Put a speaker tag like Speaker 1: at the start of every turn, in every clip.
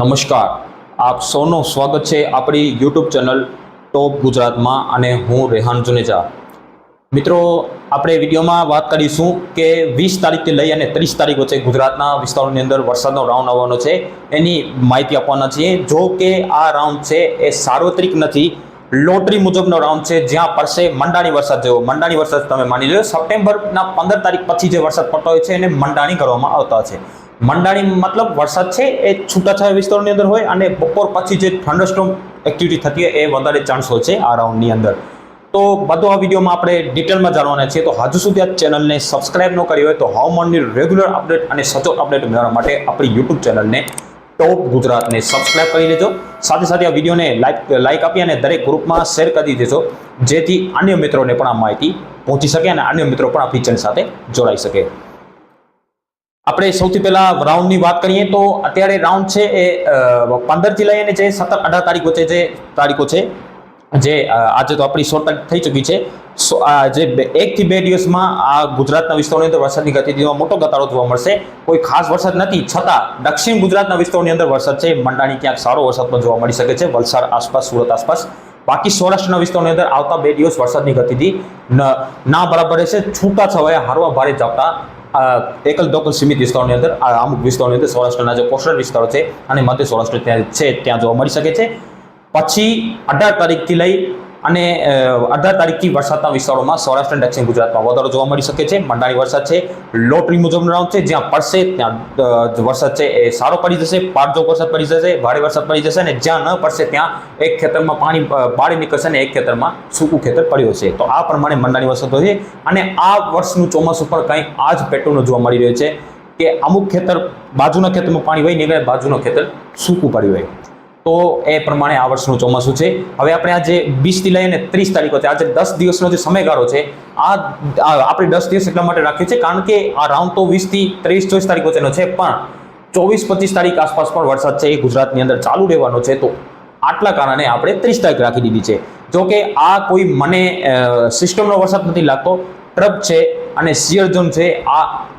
Speaker 1: નમસ્કાર, આપ સૌનું સ્વાગત છે આપણી યુટ્યુબ ચેનલ ટોપ ગુજરાતમાં અને હું રેહાન જુનેજા. મિત્રો, આપણે વિડીયોમાં વાત કરીશું કે 20 તારીખથી લઈ અને 30 તારીખ વચ્ચે ગુજરાતના વિસ્તારોની અંદર વરસાદનો રાઉન્ડ આવવાનો છે એની માહિતી આપવાના છીએ. જો કે આ રાઉન્ડ છે એ સાર્વત્રિક નથી, લોટરી મુજબનો રાઉન્ડ છે, જ્યાં પડશે મંડાણી વરસાદ જેવો. મંડાણી વરસાદ તમે માની લો, સપ્ટેમ્બરના 15 તારીખ પછી જે વરસાદ પડતો હોય છે એને મંડાણી કરવામાં આવતા છે. મંડાણી મતલબ વરસાદ છે એ છૂટાછવાયા વિસ્તારોની અંદર હોય અને બપોર પછી જે થંડરસ્ટોર્મ એક્ટિવિટી થતી હોય એ વધારે ચાન્સ હોય છે આ રાઉન્ડની અંદર. તો બધું આ વિડીયોમાં આપણે ડિટેલમાં જાણવાના છીએ. તો હજુ સુધી આ ચેનલને સબસ્ક્રાઇબ ન કરી હોય તો હવામાનની રેગ્યુલર અપડેટ અને સચોટ અપડેટ મેળવવા માટે આપણી યુટ્યુબ ચેનલને ટોપ ગુજરાતને સબસ્ક્રાઇબ કરી લેજો. સાથે સાથે આ વિડીયોને લાઇક આપી અને દરેક ગ્રુપમાં શેર કરી દેજો, જેથી અન્ય મિત્રોને પણ આ માહિતી પહોંચી શકે અને અન્ય મિત્રો પણ આ ફીચર સાથે જોડાઈ શકે. આપણે સૌથી પહેલા રાઉન્ડની વાત કરીએ તો અત્યારે રાઉન્ડ છે એ 15 થી લઈ અને જે 17-18 તારીખ વચ્ચે જે તારીખો છે, જે આજે તો આપણી 16 તારીખ થઈ ચૂકી છે. જે 1 થી 2 દિવસમાં આ ગુજરાતના વિસ્તારોની અંદર વરસાદની ગતિવિધિમાં મોટો ઘટાડો જોવા મળશે. કોઈ ખાસ વરસાદ નથી, છતાં દક્ષિણ ગુજરાતના વિસ્તારોની અંદર વરસાદ છે. મંડાણી ક્યાંક સારો વરસાદ પણ જોવા મળી શકે છે, વલસાડ આસપાસ, સુરત આસપાસ. બાકી સૌરાષ્ટ્રના વિસ્તારોની અંદર આવતા 2 દિવસ વરસાદની ગતિવિધિ ના બરાબર રહેશે. છૂટાછવાયા હળવા ભારે ઝાપટા એકલ દોકલ સીમિત વિસ્તારોની અંદર, અમુક વિસ્તારોની અંદર સૌરાષ્ટ્રના જે કોસ્ટલ વિસ્તારો છે અને મધ્ય સૌરાષ્ટ્ર ત્યાં જોવા મળી શકે છે. પછી 18 તારીખથી લઈ અને 18 તારીખથી વરસાદના વિસ્તારોમાં સૌરાષ્ટ્ર અને દક્ષિણ ગુજરાતમાં વધારો જોવા મળી શકે છે. મંડાણી વરસાદ છે લોટરી મુજબનો રાઉન્ડ છે, જ્યાં પડશે ત્યાં વરસાદ છે એ સારો પડી જશે, પાડજોગ વરસાદ પડી જશે, ભારે વરસાદ પડી જશે, અને જ્યાં ન પડશે ત્યાં એક ખેતરમાં પાણી બાળી નીકળશે અને એક ખેતરમાં સૂકું ખેતર પડ્યું છે. તો આ પ્રમાણે મંડાણી વરસાદ હોય છે. અને આ વર્ષનું ચોમાસું પણ કંઈ આ જ પેટર્નનું જોવા મળી રહ્યું છે કે અમુક ખેતર બાજુના ખેતરમાં પાણી વહી નીકળે, બાજુનું ખેતર સૂકું પડ્યું હોય. તો એ પ્રમાણે આ વર્ષનું ચોમાસું છે. હવે આપણે આજે 20 થી લઈને 30 તારીખ વચ્ચે આજે 10 દિવસનો જે સમયગાળો છે, આ આપણે 10 દિવસ એટલા માટે રાખ્યું છે કારણ કે આ રાઉન્ડ તો 20 થી 23-24 તારીખ વચ્ચેનો છે, પણ 24-25 તારીખ આસપાસ પણ વરસાદ છે એ ગુજરાતની અંદર ચાલુ રહેવાનો છે. તો આટલા કારણે આપણે 30 તારીખ રાખી દીધી છે. જો કે આ કોઈ મને સિસ્ટમનો વરસાદ નથી લાગતો, ટ્રપ છે અને સિયર ઝોન છે,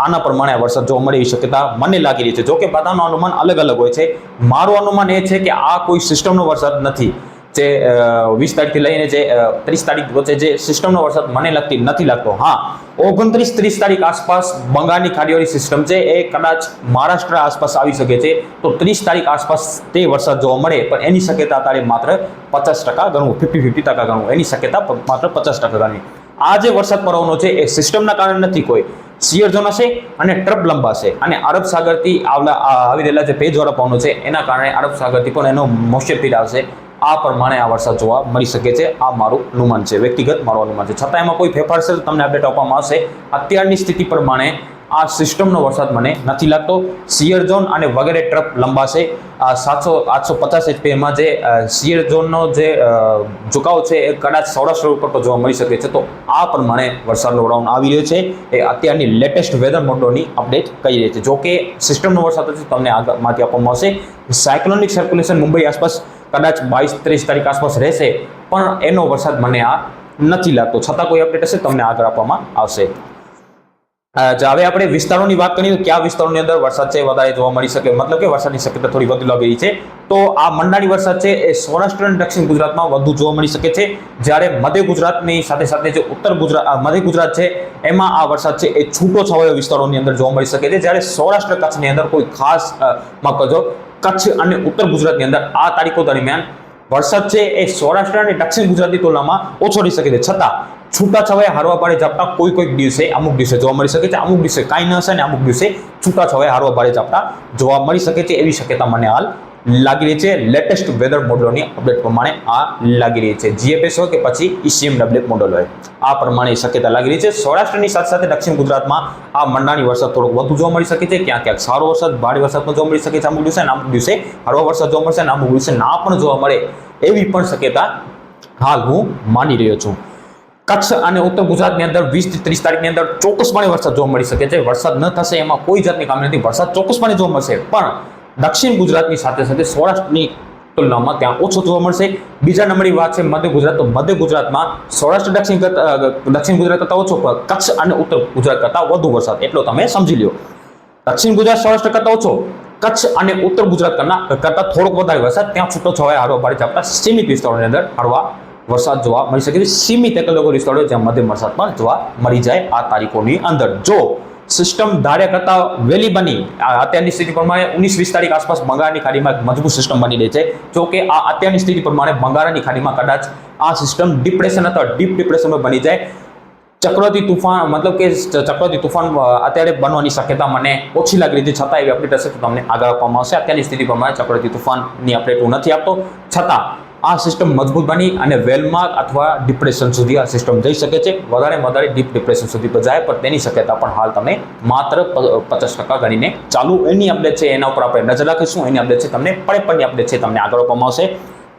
Speaker 1: આના પ્રમાણે વરસાદ જોવા મળે એવી શક્યતા મને લાગી રહી છે. જો કે બધાનું અનુમાન અલગ અલગ હોય છે. મારું અનુમાન એ છે કે આ કોઈ સિસ્ટમનો વરસાદ નથી. જે 20 તારીખથી લઈને જે 30 તારીખ વચ્ચે જે સિસ્ટમનો વરસાદ મને નથી લાગતો. હા, 29-30 તારીખ આસપાસ બંગાળની ખાડીવાળી સિસ્ટમ છે એ કદાચ મહારાષ્ટ્ર આસપાસ આવી શકે છે. તો 30 તારીખ આસપાસ તે વરસાદ જોવા મળે, પણ એની શક્યતા અત્યારે માત્ર 50% ગણવું, 50-50% ગણવું, એની શક્યતા માત્ર 50% ગણવી. આ જે વરસાદ પડવાનો છે એ સિસ્ટમના કારણે નથી, કોઈ સિયર ઝોન હશે અને ટ્રપ લંબાશે, અને અરબ સાગરથી આવી રહેલા જે ભેજવાળા પવનો છે એના કારણે અરબ સાગરથી પણ એનો મોસ્ટર ફીડ આવશે. આ પ્રમાણે આ વરસાદ જોવા મળી શકે છે. આ મારું અનુમાન છે, વ્યક્તિગત મારું અનુમાન છે. છતાં એમાં કોઈ ફેરફાર છે તો તમને અપડેટ આપવામાં આવશે. અત્યારની સ્થિતિ પ્રમાણે આ સિસ્ટમનો વરસાદ મને નથી લાગતો. સિયર ઝોન અને વગેરે ટ્રપ લંબાશે. 700-850 એચપીએમાં જે સિયર ઝોનનો જે ઝુકાવ છે એ કદાચ સૌરાષ્ટ્ર ઉપર તો જોવા મળી શકે છે. તો આ પ્રમાણે વરસાદનો રાઉન્ડ આવી રહ્યો છે. એ અત્યારની લેટેસ્ટ વેધર મોડલની અપડેટ કહી રહી છે. જો કે સિસ્ટમનો વરસાદ હશે તમને આગળ માહિતી આપવામાં આવશે. સાયક્લોનિક સર્ક્યુલેશન મુંબઈ આસપાસ કદાચ 22-23 તારીખ આસપાસ રહેશે, પણ એનો વરસાદ મને આ નથી લાગતો. છતાં કોઈ અપડેટ હશે તમને આગળ આપવામાં આવશે. હવે આપણે વિસ્તારોની વાત કરીએ તો કયા વિસ્તારોની અંદર વરસાદ છે વધારે જોવા મળી શકે, મતલબ કે વરસાદની શક્યતા થોડી વધુ લાગી રહી છે. તો આ મંડાણી વરસાદ છે એ સૌરાષ્ટ્ર અને દક્ષિણ ગુજરાતમાં વધુ જોવા મળી શકે છે. જ્યારે મધ્ય ગુજરાતની સાથે સાથે જે મધ્ય ગુજરાત છે એમાં આ વરસાદ છે એ છૂટો છવાયો વિસ્તારોની અંદર જોવા મળી શકે છે. જ્યારે સૌરાષ્ટ્ર કચ્છની અંદર કોઈ ખાસ કચ્છ અને ઉત્તર ગુજરાતની અંદર આ તારીખો દરમિયાન વરસાદ છે એ સૌરાષ્ટ્ર અને દક્ષિણ ગુજરાતની તુલનામાં ઓછો રહી શકે છે. છતાં છૂટાછવાયા હળવા ભારે ઝાપટા કોઈક દિવસે અમુક દિવસે જોવા મળી શકે છે. અમુક દિવસે કાંઈ ન હશે અને અમુક દિવસે છૂટાછવાયા હળવા ભારે ઝાપટા જોવા મળી શકે છે. એવી શક્યતા મને હાલ લાગી રહી છે. લેટેસ્ટ વેધર મોડલની અપડેટ પ્રમાણે આ લાગી રહી છે. જીએપીએસ હોય કે પછી ECMW મોડલ હોય, આ પ્રમાણે શક્યતા લાગી રહી છે. સૌરાષ્ટ્રની સાથે સાથે દક્ષિણ ગુજરાતમાં આ મંડાણી વરસાદ થોડોક વધુ જોવા મળી શકે છે. ક્યાંક સારો વરસાદ, ભારે વરસાદ પણ જોવા મળી શકે છે અમુક દિવસે, અને અમુક દિવસે હળવો વરસાદ જોવા મળશે અને અમુક દિવસે ના પણ જોવા મળે એવી પણ શક્યતા હાલ હું માની રહ્યો છું. કચ્છ અને ઉત્તર ગુજરાતની અંદર 20 થી 30 તારીખની અંદર ચોક્કસપણે વરસાદ જોવા મળી શકે છે. વરસાદ ન થશે એમાં કોઈ જાતની ખામી નથી, વરસાદ ચોક્કસપણે જોવા મળશે, પણ દક્ષિણ ગુજરાતની સાથે સાથે સૌરાષ્ટ્રની તુલનામાં ત્યાં ઓછો જોવા મળશે. બીજા નંબરની વાત છે મધ્ય ગુજરાત. તો મધ્ય ગુજરાતમાં સૌરાષ્ટ્ર દક્ષિણ ગુજરાત કરતાં ઓછો, પણ કચ્છ અને ઉત્તર ગુજરાત કરતાં વધુ વરસાદ, એટલો તમે સમજી લો. દક્ષિણ ગુજરાત સૌરાષ્ટ્ર કરતાં ઓછો, કચ્છ અને ઉત્તર ગુજરાત કરતા થોડોક વધારે વરસાદ, ત્યાં છૂટોછવાયા હળવા ભારે ઝાપટા સીમિત વિસ્તારોની અંદર હળવા વરસાદ જોવા મળી શકે છે. સીમિત એકલો વિસ્તારો જ્યાં મધ્યમ વરસાદ પણ જોવા મળી જાય આ તારીખોની અંદર. જો સિસ્ટમ ધાર્યા કરતા વહેલી બની, અત્યારની સ્થિતિ પ્રમાણે 19-20 તારીખ આસપાસ બંગાળની ખાડીમાં મજબૂત સિસ્ટમ બની રહી છે. જો કે આ અત્યારની સ્થિતિ પ્રમાણે બંગાળની ખાડીમાં કદાચ આ સિસ્ટમ ડિપ્રેશન અથવા ડીપ ડિપ્રેશનમાં બની જાય. ચક્રવાતી તુફાન મતલબ કે ચક્રવાતી તુફાન અત્યારે બનવાની શક્યતા મને ઓછી લાગી રહી છે. છતાં એવી અપડેટ હશે તો તમને આગળ આપવામાં આવશે. અત્યારની સ્થિતિ પ્રમાણે ચક્રવાતી તુફાનની અપડેટ હું નથી આપતો, છતાં આ સિસ્ટમ મજબૂત બની અને વેલમાર્ક અથવા ડિપ્રેશન સુધી આ સિસ્ટમ જઈ શકે છે. વધારે ડીપ ડિપ્રેશન સુધી પણ જાય, પણ તેની શક્યતા પણ હાલ તમે માત્ર 50% ગણીને ચાલુ. એની અપડેટ છે, એના ઉપર આપણે નજર રાખીશું. એની અપડેટ છે તમને પડે અપડેટ છે તમને આગળ આપવામાં આવશે.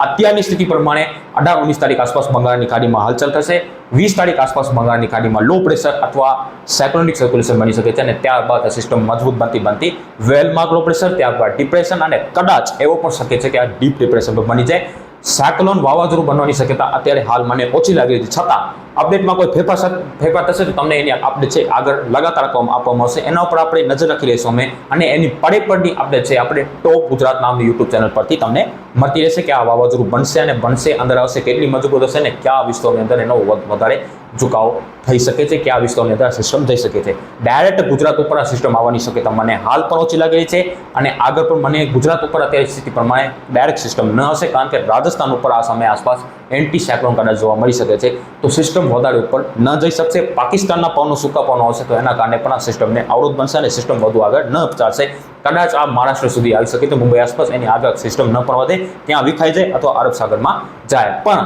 Speaker 1: અત્યારની સ્થિતિ પ્રમાણે 18-19 તારીખ આસપાસ બંગાળની ખાડીમાં હલચલ થશે. 20 તારીખ આસપાસ બંગાળની ખાડીમાં લો પ્રેશર અથવા સાયક્લોનિક સર્ક્યુલેશન બની શકે છે અને ત્યારબાદ આ સિસ્ટમ મજબૂત બનતી વેલમાર્ક લો પ્રેશર, ત્યારબાદ ડિપ્રેશન અને કદાચ એવો પણ શક્ય છે કે આ ડીપ ડિપ્રેશન પર બની જાય. સાયક્લોન વાવાઝોડું બનવાની શક્યતા અત્યારે હાલ મને ઓછી લાગી રહી છે. છતાં અપડેટમાં કોઈ ફેરફાર થશે તો તમને એની અપડેટ છે આગળ લગાતાર આપવામાં આવશે. એના ઉપર આપણે નજર રાખી લઈશું અમે, અને એની પડની અપડેટ છે આપણે ટોપ ગુજરાત નામની યુટ્યુબ ચેનલ પરથી તમને મળતી રહેશે કે આ વાવાઝોડું બનશે અને બનશે, અંદર આવશે, કેટલી મજબૂત હશે ને કયા વિસ્તારોની અંદર એનો વધારે ઝુકાવ થઈ શકે છે, કયા વિસ્તારોની અંદર સિસ્ટમ જઈ શકે છે. ડાયરેક્ટ ગુજરાત ઉપર આ સિસ્ટમ આવવાની શક્યતા મને હાલ પણ ઓછી લાગી રહી છે અને આગળ પણ મને ગુજરાત ઉપર અત્યારે સ્થિતિ પ્રમાણે ડાયરેક્ટ સિસ્ટમ ન હશે, કારણ કે રાજસ્થાન ઉપર આ સમય આસપાસ એન્ટી સાયક્લોન કદાચ જોવા મળી શકે છે. તો સિસ્ટમ વધારે ઉપર ન જઈ શકશે. પાકિસ્તાનના પવનો સૂકા પવનો આવશે તો એના કારણે પણ આ સિસ્ટમને અવરોધ બનશે અને સિસ્ટમ વધુ આગળ ન ચાલશે. કદાચ આ મહારાષ્ટ્ર સુધી આવી શકે તો મુંબઈ આસપાસ, એની આગળ સિસ્ટમ ન પણ વધે, ત્યાં વિખાઈ જાય અથવા અરબ સાગરમાં જાય. પણ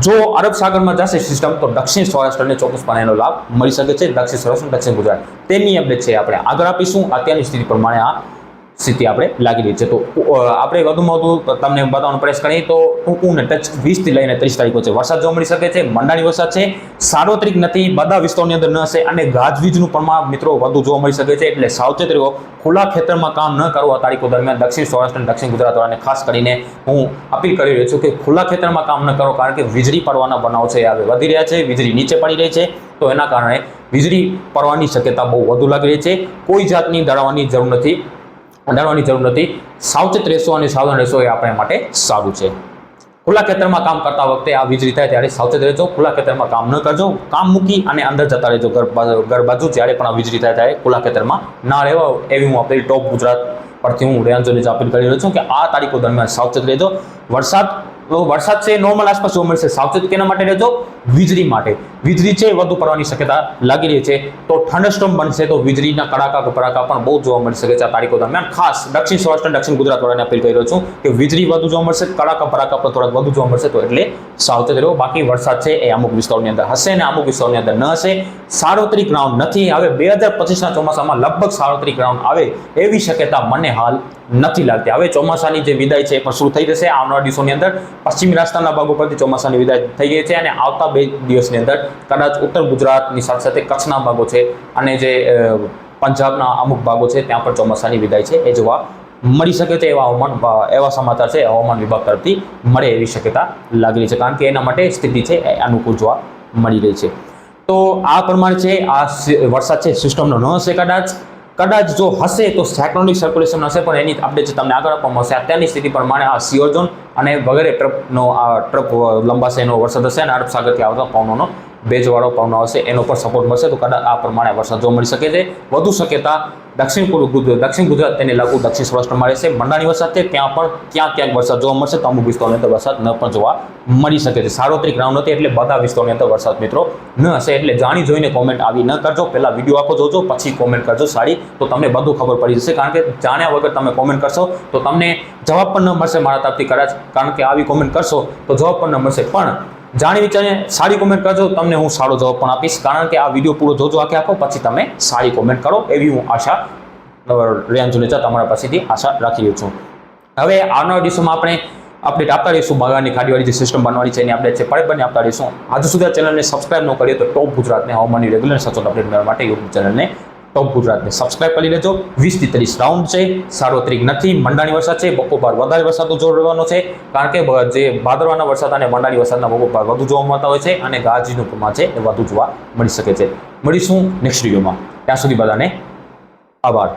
Speaker 1: જો અરબ સાગરમાં જશે સિસ્ટમ તો દક્ષિણ સૌરાષ્ટ્રને ચોક્કસપણે એનો લાભ મળી શકે છે. દક્ષિણ સૌરાષ્ટ્ર, દક્ષિણ ગુજરાત, તેની અપડેટ છે આપણે આગળ આપીશું. અત્યારની સ્થિતિ પ્રમાણે આ સ્થિતિ આપણે લાગી રહી છે. તો આપણે વધુમાં વધુ તમને બતાવવાનો પ્રયાસ કરીએ તો ટૂંકું ને ટચ 20 થી લઈને 30 તારીખ વચ્ચે વરસાદ જોવા મળી શકે છે. મંડાણી વરસાદ છે, સાર્વત્રિક નથી, બધા વિસ્તારોની અંદર ન હશે અને ગાજવીજનું પ્રમાણ મિત્રો વધુ જોવા મળી શકે છે. એટલે સાવચેત રહો. ખુલ્લા ખેતરમાં કામ ન કરવું આ તારીખો દરમિયાન. દક્ષિણ સૌરાષ્ટ્ર અને દક્ષિણ ગુજરાતવાળાને ખાસ કરીને હું અપીલ કરી રહ્યો છું કે ખુલ્લા ખેતરમાં કામ ન કરો, કારણ કે વીજળી પડવાના બનાવો છે હવે વધી રહ્યા છે. વીજળી નીચે પડી રહી છે, તો એના કારણે વીજળી પડવાની શક્યતા બહુ વધુ લાગી રહી છે. કોઈ જાતની ડરવાની જરૂર નથી. સાવચેત રહેશો અને સાવધાન રહેશો, એ આપણા માટે સારું છે. ખુલ્લા ખેતરમાં કામ કરતા વખતે આ વીજળી થાય ત્યારે સાવચેત રહેજો. ખુલ્લા ખેતરમાં કામ ન કરજો, કામ મૂકી અને અંદર જતા રહેજો ઘર બાજુ. જ્યારે પણ આ વીજળી થાય ત્યારે ખુલ્લા ખેતરમાં ના રહેવા, એવી હું આપણી ટોપ ગુજરાત પરથી હું રેહાન જોની અપીલ કરી રહ્યો છું કે આ તારીખો દરમિયાન સાવચેત રહેજો. વરસાદ છે નોર્મલ આસપાસ જોવા મળશે. સાવચેત કેના માટે રહેજો? વીજળી માટે. વીજળી છે વધુ પડવાની શક્યતા લાગી રહી છે, તો થંડરસ્ટોર્મ બનશે, તો વીજળીના કડાકા ભડાકા પણ બહુ જોવા મળી શકે છે આ તારીખો દરમિયાન. ખાસ દક્ષિણ સૌરાષ્ટ્ર, દક્ષિણ ગુજરાત વાળાને અપીલ કરી રહ્યો છું કે વીજળી વધુ જોવા મળશે, કડાકા ભડાકા પણ થોડાક વધુ જોવા મળશે, તો એટલે સાવચેત રહો. બાકી વરસાદ છે એ અમુક વિસ્તારોની અંદર હશે અને અમુક વિસ્તારોની અંદર ન હશે. સાર્વત્રિક રાઉન્ડ નથી. હવે 2025ના ચોમાસામાં લગભગ સાર્વત્રિક રાઉન્ડ આવે એવી શક્યતા મને હાલ નથી લાગતી. હવે ચોમાસાની જે વિદાય છે એ પણ શરૂ થઈ જશે આવનારા દિવસોની અંદર. પશ્ચિમી રાજસ્થાનના ભાગો પરથી ચોમાસાની વિદાય થઈ ગઈ છે અને આવતા 2 દિવસની અંદર કદાચ ઉત્તર ગુજરાતની સાથે સાથે કચ્છના ભાગો છે અને જે પંજાબના અમુક ભાગો છે ત્યાં પણ ચોમાસાની વિદાય છે એ જોવા મળી શકે છે. એવા સમાચાર છે હવામાન વિભાગ તરફથી મળે એવી શક્યતા લાગી રહી છે, કારણ કે એના માટે સ્થિતિ છે એ અનુકૂળ જોવા મળી રહી છે. તો આ પ્રમાણે છે આ વરસાદ છે સિસ્ટમનો ન હશે. કદાચ જો હશે તો સાયક્લોનિક સર્ક્યુલેશન હશે, પણ એની અપડેટ તમને આગળ આપવામાં આવશે. અત્યારની સ્થિતિ પ્રમાણે આ સિયોર ઝોન અને વગેરે ટ્રપ લંબાશે એનો વરસાદ હશે અને અરબ સાગરથી આવતા પવનોનો ભેજવાળો પવન આવશે, એનો પર સપોર્ટ મળશે, તો કદાચ આ પ્રમાણે વરસાદ જોવા મળી શકે છે. વધુ શક્યતા દક્ષિણ ગુજરાત તેને લાગુ દક્ષિણ સૌરાષ્ટ્રમાં રહેશે. મંડાણી વરસાદ છે ત્યાં પણ ક્યાંક વરસાદ જોવા મળશે, તો અમુક વિસ્તારોની અંદર વરસાદ ન પણ જોવા મળી શકે છે. સાર્વત્રિક રાઉન્ડ નથી એટલે બધા વિસ્તારોની અંદર વરસાદ મિત્રો ન હશે. એટલે જાણી જોઈને કોમેન્ટ આવી ન કરજો. પહેલા વિડીયો આખો જોજો, પછી કોમેન્ટ કરજો સારી, તો તમને બધું ખબર પડી જશે. કારણ કે જાણ્યા વગર તમે કોમેન્ટ કરશો તો તમને જવાબ પણ ન મળશે મારા તરફથી કદાચ, કારણ કે આવી કોમેન્ટ કરશો તો જવાબ પણ ન મળશે. પણ જાણી વિચારીને સારી કોમેન્ટ કરજો, તમને હું સારો જવાબ પણ આપીશ. કારણ કે આ વિડીયો પૂરો જોજો આખો, પછી તમે સારી કોમેન્ટ કરો એવી હું આશા રેહાન જુનેજા તમારા પાસેથી આશા રાખી રહ્યો છું. હવે આવનારા દિવસોમાં આપણે અપડેટ આપતા રહીશું. બંગાળની ખાડીવાળી જે સિસ્ટમ બનવાની છે એની અપડેટ છે પડે આપતા રહીશું. હજુ સુધી આ ચેનલને સબસ્ક્રાઇબ ન કરીએ તો ટોપ ગુજરાતને હવામાનની રેગ્યુલર સચોટ અપડેટ મેળવવા માટે યુટ્યુબ ચેનલને ટોપ ગુજરાતને સબસ્ક્રાઇબ કરી લેજો. 20 થી 30 રાઉન્ડ છે, સાર્વત્રિક નથી. મંડાણી વરસાદ છે, બપોર વધારે વરસાદનો જોર રહેવાનો છે, કારણ કે જે ભાદરવાના વરસાદ અને મંડાણી વરસાદના બપોર વધુ જોવા મળતા હોય છે અને ગાજવીજનું પ્રમાણ છે એ વધુ જોવા મળી શકે છે. મળીશું નેક્સ્ટ વિડીયોમાં. ત્યાં સુધી બધાને આભાર.